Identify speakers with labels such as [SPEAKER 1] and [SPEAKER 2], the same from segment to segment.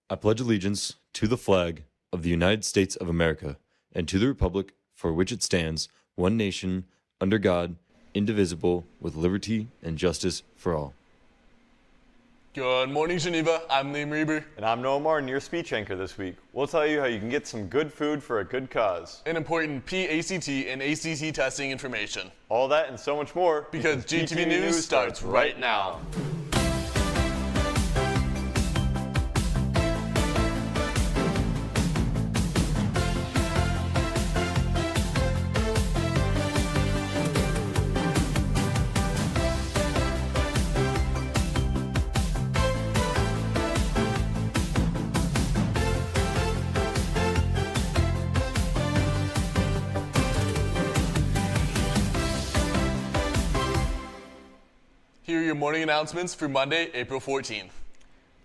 [SPEAKER 1] I pledge allegiance to the flag of the United States of America and to the republic for which it stands, one nation, under God, indivisible, with liberty and justice for all.
[SPEAKER 2] Good morning, Geneva. I'm Liam Reber.
[SPEAKER 3] And I'm Noah Martin, your speech anchor this week. We'll tell you how you can get some good food for a good cause.
[SPEAKER 2] And important PACT and ACT testing information.
[SPEAKER 3] All that and so much more.
[SPEAKER 2] Because GTV News starts right now. Here are your morning announcements for Monday, April 14th.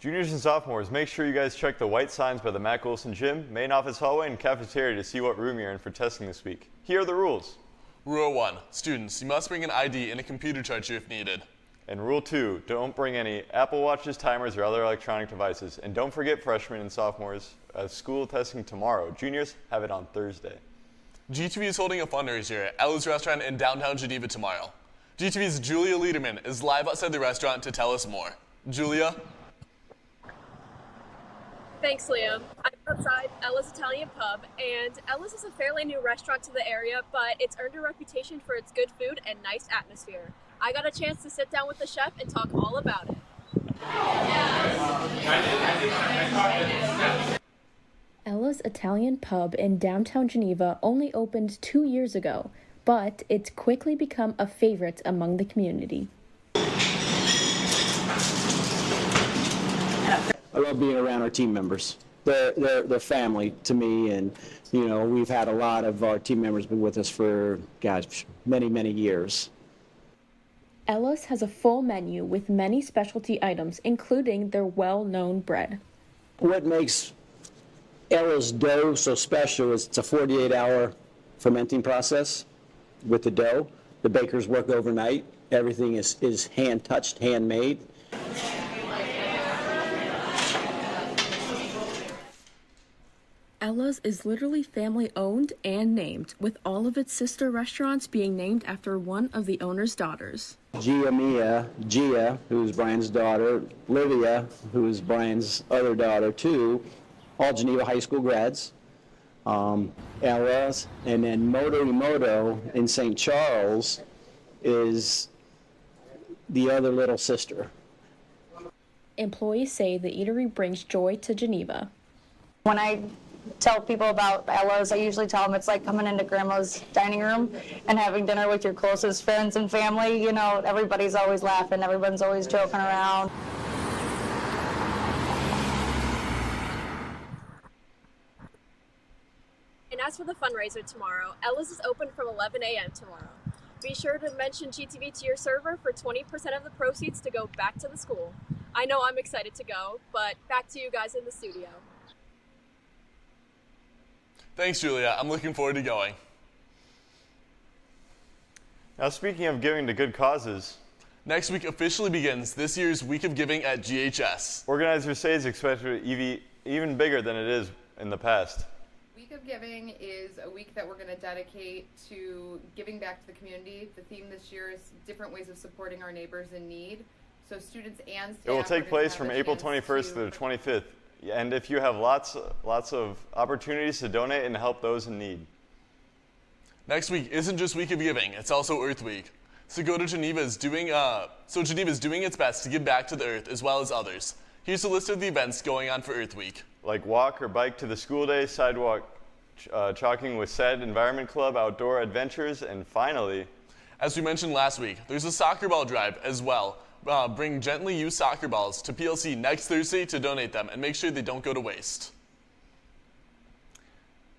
[SPEAKER 3] Juniors and sophomores, make sure you guys check the white signs by the Mac Wilson Gym, main office hallway, and cafeteria to see what room you're in for testing this week. Here are the rules.
[SPEAKER 2] Rule 1. Students, you must bring an ID and a computer charger if needed.
[SPEAKER 3] And Rule 2, don't bring any Apple Watches, timers, or other electronic devices. And don't forget freshmen and sophomores, school testing tomorrow. Juniors have it on Thursday.
[SPEAKER 2] GTV is holding a fundraiser at Ella's Restaurant in downtown Geneva tomorrow. GTV's Julia Liederman is live outside the restaurant to tell us more. Julia?
[SPEAKER 4] Thanks, Liam. I'm outside Ella's Italian Pub, and Ella's is a fairly new restaurant to the area, but it's earned a reputation for its good food and nice atmosphere. I got a chance to sit down with the chef and talk all about it.
[SPEAKER 5] Ella's Italian Pub in downtown Geneva only opened 2 years ago, but it's quickly become a favorite among the community.
[SPEAKER 6] I love being around our team members. They're family to me, and you know, we've had a lot of our team members been with us for, gosh, many years.
[SPEAKER 5] Ella's has a full menu with many specialty items, including their well-known bread.
[SPEAKER 6] What makes Ella's dough so special is it's a 48-hour fermenting process with the dough. The bakers work overnight. Everything is hand-touched, handmade.
[SPEAKER 5] Ella's is literally family-owned and named, with all of its sister restaurants being named after one of the owner's daughters.
[SPEAKER 6] Gia, who's Brian's daughter, Livia, who is Brian's other daughter too, all Geneva High School grads. Ella's, and then Moto in St. Charles is the other little sister.
[SPEAKER 5] Employees say the eatery brings joy to Geneva.
[SPEAKER 7] When I tell people about Ella's, I usually tell them it's like coming into grandma's dining room and having dinner with your closest friends and family. You know, everybody's always laughing, everyone's always joking around.
[SPEAKER 4] And as for the fundraiser tomorrow, Ella's is open from 11 a.m. tomorrow. Be sure to mention GTV to your server for 20% of the proceeds to go back to the school. I know I'm excited to go, but back to you guys in the studio.
[SPEAKER 2] Thanks, Julia. I'm looking forward to going.
[SPEAKER 3] Now, speaking of giving to good causes,
[SPEAKER 2] Next week officially begins this year's Week of Giving at GHS.
[SPEAKER 3] organizers say it's expected to be even bigger than it is in the past.
[SPEAKER 8] Week of Giving is a week that we're going to dedicate to giving back to the community. The theme this year is different ways of supporting our neighbors in need. So students and staff
[SPEAKER 3] It will take
[SPEAKER 8] are gonna
[SPEAKER 3] place
[SPEAKER 8] have
[SPEAKER 3] from
[SPEAKER 8] a
[SPEAKER 3] April
[SPEAKER 8] chance
[SPEAKER 3] 21st to the 25th. And if you have lots of opportunities to donate and help those in need.
[SPEAKER 2] Next week isn't just Week of Giving, it's also Earth Week. So Geneva is doing its best to give back to the earth as well as others. Here's a list of the events going on for Earth Week.
[SPEAKER 3] Like walk or bike to the school day, sidewalk chalking with SAD Environment Club, outdoor adventures, and finally,
[SPEAKER 2] as we mentioned last week, there's a soccer ball drive as well. Bring gently used soccer balls to PLC next Thursday to donate them and make sure they don't go to waste.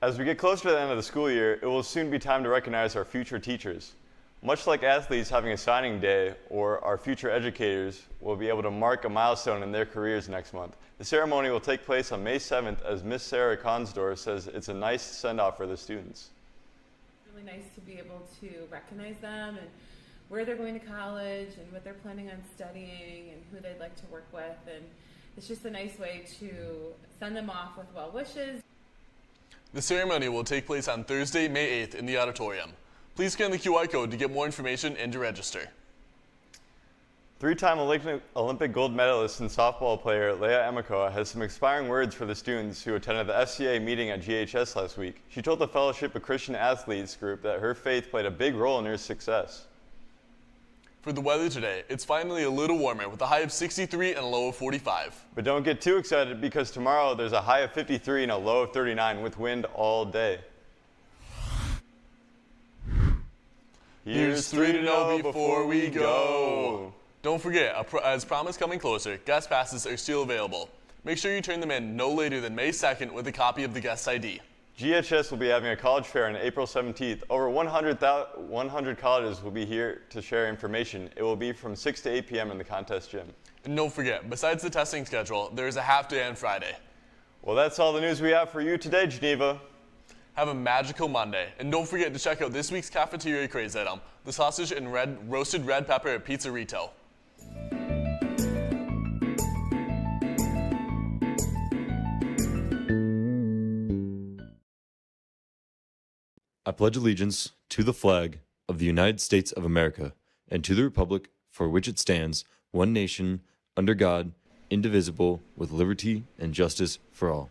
[SPEAKER 3] as we get closer to the end of the school year, it will soon be time to recognize our future teachers. Much like athletes having a signing day, or our future educators will be able to mark a milestone in their careers next month. The ceremony will take place on May 7th, as Miss Sarah Consdor says it's a nice send-off for the students.
[SPEAKER 9] Really nice to be able to recognize them and where they're going to college and what they're planning on studying and who they'd like to work with, and it's just a nice way to send them off with well wishes.
[SPEAKER 2] The ceremony will take place on Thursday, May 8th in the auditorium. Please scan the QR code to get more information and to register.
[SPEAKER 3] Three-time Olympic gold medalist and softball player Leah Emiko has some inspiring words for the students who attended the FCA meeting at GHS last week. She told the Fellowship of Christian Athletes group that her faith played a big role in her success.
[SPEAKER 2] For the weather today, it's finally a little warmer with a high of 63 and a low of 45.
[SPEAKER 3] But don't get too excited because tomorrow there's a high of 53 and a low of 39 with wind all day.
[SPEAKER 2] Here's 3 to know before we go. Don't forget, as promised coming closer, guest passes are still available. Make sure you turn them in no later than May 2nd with a copy of the guest ID.
[SPEAKER 3] GHS will be having a college fair on April 17th. Over 100 colleges will be here to share information. It will be from 6 to 8 p.m. in the contest gym.
[SPEAKER 2] And don't forget, besides the testing schedule, there is a half day on Friday.
[SPEAKER 3] Well, that's all the news we have for you today, Geneva.
[SPEAKER 2] Have a magical Monday. And don't forget to check out this week's cafeteria craze item, the sausage and roasted red pepper at Pizza Rito.
[SPEAKER 1] I pledge allegiance to the flag of the United States of America and to the republic for which it stands, one nation, under God, indivisible, with liberty and justice for all.